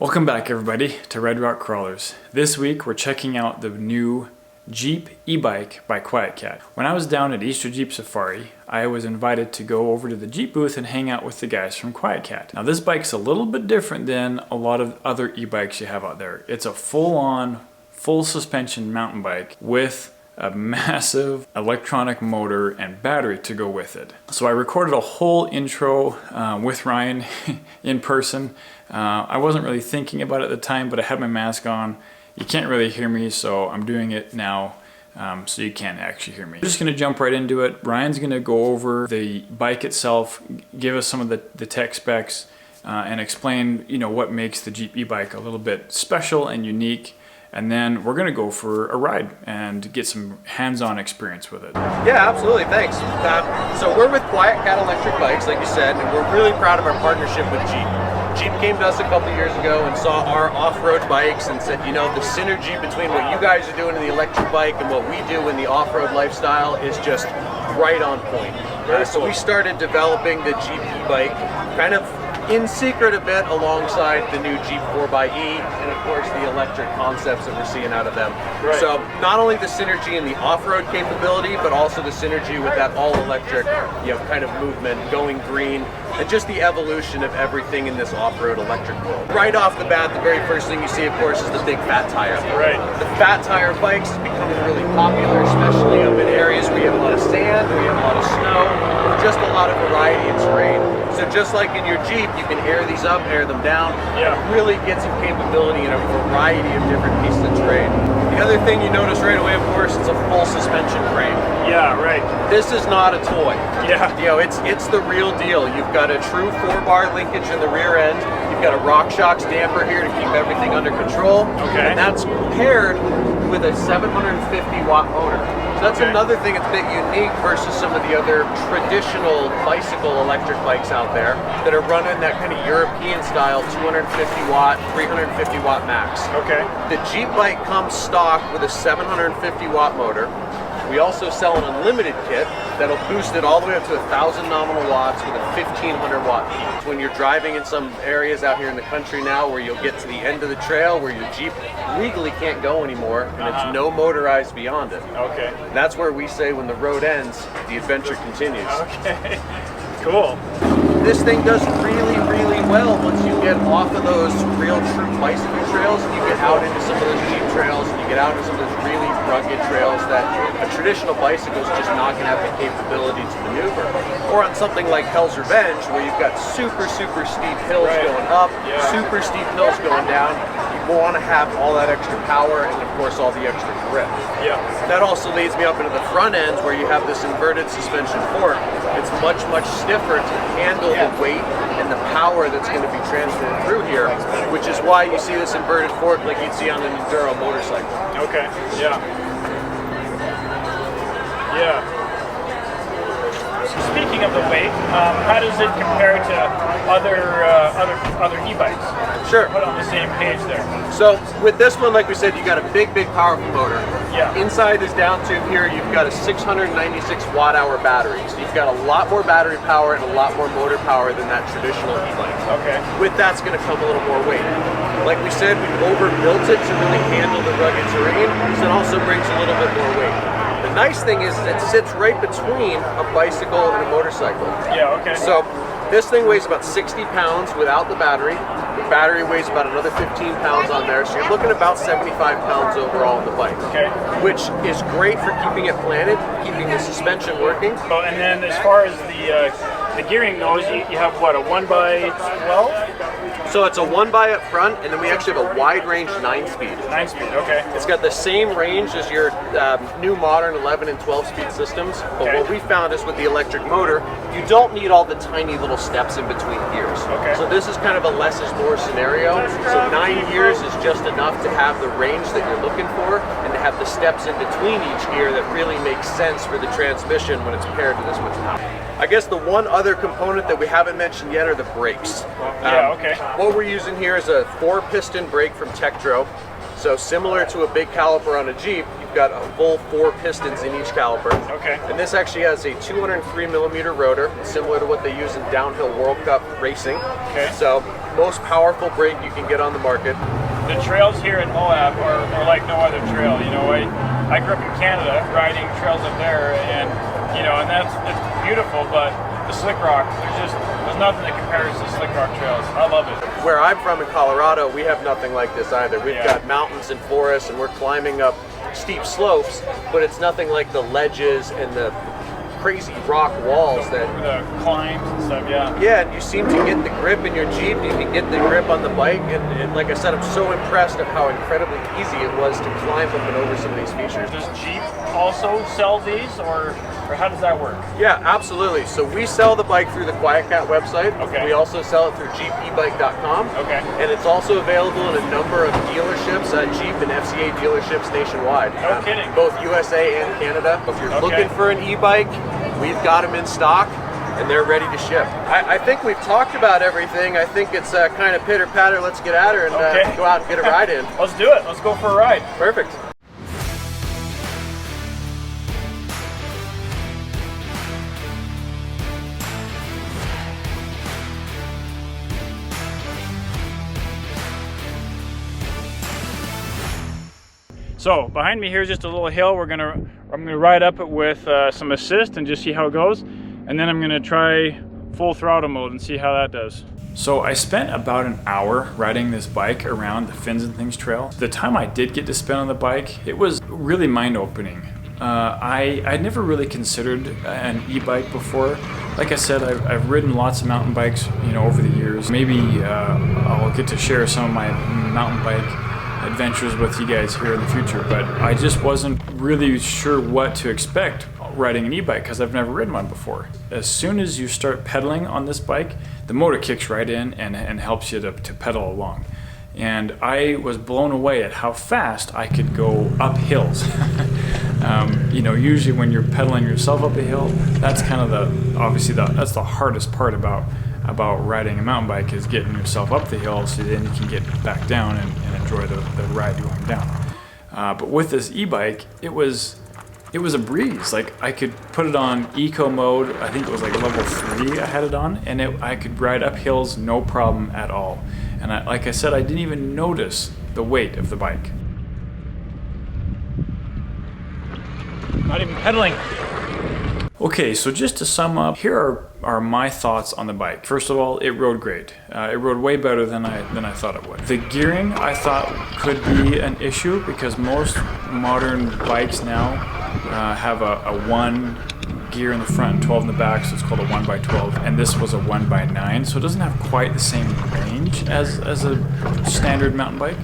Welcome back everybody to Red Rock Crawlers. This week we're checking out the new Jeep e-bike by QuietKat. When I was down at Easter Jeep Safari, I was invited to go over to the Jeep booth and hang out with the guys from QuietKat. Now this bike's a little bit different than a lot of other e-bikes you have out there. It's a full-on, full suspension mountain bike with a massive electronic motor and battery to go with it. So I recorded a whole intro with Ryan in person. I wasn't really thinking about it at the time, but I had my mask on. You can't really hear me, so I'm doing it now so you can actually hear me. I'm just gonna jump right into it. Ryan's gonna go over the bike itself, give us some of the tech specs, and explain what makes the Jeep e-bike a little bit special and unique. And then we're gonna go for a ride and get some hands-on experience with it. Yeah, absolutely, thanks. So we're with QuietKat Electric Bikes, like you said, and we're really proud of our partnership with Jeep. Jeep came to us a couple years ago and saw our off-road bikes and said, the synergy between what you guys are doing in the electric bike and what we do in the off-road lifestyle is just right on point. So we started developing the Jeep e-bike kind of in secret a bit alongside the new Jeep 4xe and of course the electric concepts that we're seeing out of them. Right. So not only the synergy in the off-road capability, but also the synergy with that all-electric kind of movement, going green, and just the evolution of everything in this off-road electric world. Right off the bat, the very first thing you see, of course, is the big fat tire. Right. The fat tire bikes is becoming really popular, especially up in areas where you have a lot of sand, where you have a lot of snow, or just a lot of variety in terrain. So just like in your Jeep, you can air these up, air them down. Yeah. It really gets some capability in a variety of different pieces of terrain. The other thing you notice right away, of course, it's a full suspension frame. Yeah, right. This is not a toy. Yeah. It's the real deal. You've got a true 4-bar linkage in the rear end. You've got a RockShox damper here to keep everything under control. Okay. And that's paired with a 750-watt motor. So that's another thing that's a bit unique versus some of the other traditional bicycle electric bikes out there that are running that kind of European style 250-watt, 350-watt max. Okay. The Jeep bike comes stock with a 750-watt motor. We also sell an unlimited kit that'll boost it all the way up to 1,000 nominal watts with a 1,500 watt peak. When you're driving in some areas out here in the country now where you'll get to the end of the trail where your Jeep legally can't go anymore and it's no motorized beyond it. Okay. That's where we say when the road ends, the adventure continues. Okay. Cool. This thing does really, really well once you get off of those real true bicycle trails and you get out into some of those Jeep trails and you get out into some of those really rugged trails that a traditional bicycle is just not going to have the capability to maneuver. Or on something like Hell's Revenge where you've got super, super steep hills going up, super steep hills going down. You want to have all that extra power and of course all the extra grip. Yeah. That also leads me up into the front ends where you have this inverted suspension fork. It's much, much stiffer to handle the weight and the power that's going to be transferred through here, which is why you see this inverted fork like you'd see on an enduro motorcycle. Okay. Yeah. Yeah. So speaking of the weight, how does it compare to other e-bikes? Sure. Put on the same page there. So with this one, like we said, you got a big, powerful motor. Yeah. Inside this down tube here, you've got a 696 watt-hour battery. So you've got a lot more battery power and a lot more motor power than that traditional e-bike. Okay. With that's going to come a little more weight. Like we said, we've overbuilt it to really handle the rugged terrain, so it also brings a little bit more weight. The nice thing is it sits right between a bicycle and a motorcycle. Yeah, okay. So this thing weighs about 60 pounds without the battery. The battery weighs about another 15 pounds on there, so you're looking at about 75 pounds overall on the bike. Okay. Which is great for keeping it planted, keeping the suspension working. Oh, and then as far as the gearing goes, you have what, a 1x12? So it's a 1x up front, and then we actually have a wide range 9-speed. 9-speed, okay. It's got the same range as your new modern 11 and 12-speed systems, but what we found is with the electric motor, you don't need all the tiny little steps in between gears. Okay. So this is kind of a less is more scenario. So 9 gears is just enough to have the range that you're looking for, and to have the steps in between each gear that really makes sense for the transmission when it's paired to this much power. I guess the one other component that we haven't mentioned yet are the brakes. What we're using here is a 4-piston brake from Tektro. So similar to a big caliper on a Jeep, you've got a full 4 pistons in each caliper. Okay. And this actually has a 203 millimeter rotor, similar to what they use in downhill World Cup racing. Okay. So most powerful brake you can get on the market. The trails here in Moab are like no other trail. You know, I grew up in Canada riding trails up there, and you know, and it's beautiful, but the slick rock, there's nothing that compares to slick rock trails. I love it. Where I'm from in Colorado, we have nothing like this either. We've Yeah. got mountains and forests, and we're climbing up steep slopes, but it's nothing like the ledges and the crazy rock walls that The climbs and stuff, yeah. yeah, and you seem to get the grip in your Jeep, you can get the grip on the bike, and like I said, I'm so impressed at how incredibly easy it was to climb up and over some of these features. Does Jeep also sell these, or how does that work? Yeah, absolutely. So we sell the bike through the QuietKat website. Okay. We also sell it through jeepebike.com. Okay. And it's also available in a number of dealerships, Jeep and FCA dealerships nationwide. No kidding. Both USA and Canada. If you're Okay. looking for an e-bike, we've got them in stock and they're ready to ship. I think we've talked about everything. I think it's kind of pitter patter. Let's get at her and Okay. go out and get a ride in. Let's do it. Let's go for a ride. Perfect. So behind me here is just a little hill. I'm gonna ride up it with some assist and just see how it goes, and then I'm gonna try full throttle mode and see how that does. So I spent about an hour riding this bike around the Fins and Things trail. The time I did get to spend on the bike, it was really mind-opening. I'd never really considered an e-bike before. Like I said, I've ridden lots of mountain bikes, you know, over the years. Maybe I'll get to share some of my mountain bike adventures with you guys here in the future, but I just wasn't really sure what to expect riding an e-bike because I've never ridden one before. As soon as you start pedaling on this bike, the motor kicks right in and helps you to pedal along. And I was blown away at how fast I could go up hills. You know, usually when you're pedaling yourself up a hill, that's kind of obviously that's the hardest part about riding a mountain bike, is getting yourself up the hill so then you can get back down and enjoy the ride going down. But with this e-bike, it was a breeze. Like, I could put it on eco mode. I think it was like level 3 I had it on, and I could ride up hills no problem at all. And like I said, I didn't even notice the weight of the bike. Not even pedaling. Okay, so just to sum up, here are my thoughts on the bike. First of all, it rode great. It rode way better than I thought it would. The gearing, I thought, could be an issue because most modern bikes now have a 1 gear in the front and 12 in the back, so it's called a 1x12, and this was a 1x9, so it doesn't have quite the same range as a standard mountain bike.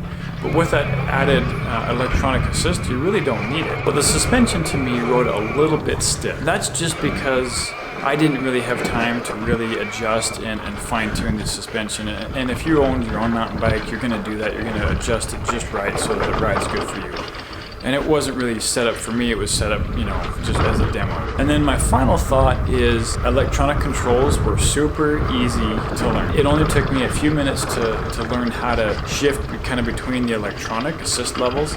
But with that added electronic assist, you really don't need it. But the suspension to me rode a little bit stiff. That's just because I didn't really have time to really adjust and fine-tune the suspension. And if you own your own mountain bike, you're gonna do that. You're gonna adjust it just right so that it rides good for you. And it wasn't really set up for me, it was set up, you know, just as a demo. And then my final thought is electronic controls were super easy to learn. It only took me a few minutes to learn how to shift kind of between the electronic assist levels.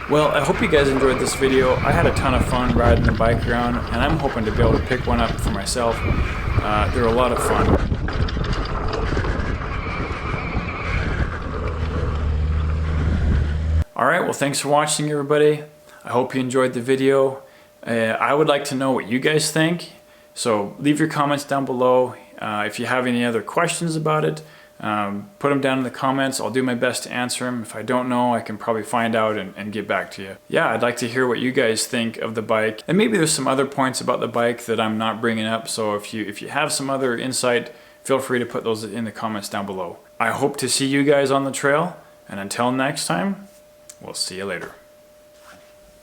Well, I hope you guys enjoyed this video. I had a ton of fun riding the bike around, and I'm hoping to be able to pick one up for myself. They're a lot of fun. Alright, well, thanks for watching, everybody. I hope you enjoyed the video. I would like to know what you guys think, so leave your comments down below. If you have any other questions about it, put them down in the comments. I'll do my best to answer them. If I don't know, I can probably find out and get back to you. Yeah, I'd like to hear what you guys think of the bike. And maybe there's some other points about the bike that I'm not bringing up. So if you have some other insight, feel free to put those in the comments down below. I hope to see you guys on the trail. And until next time, we'll see you later.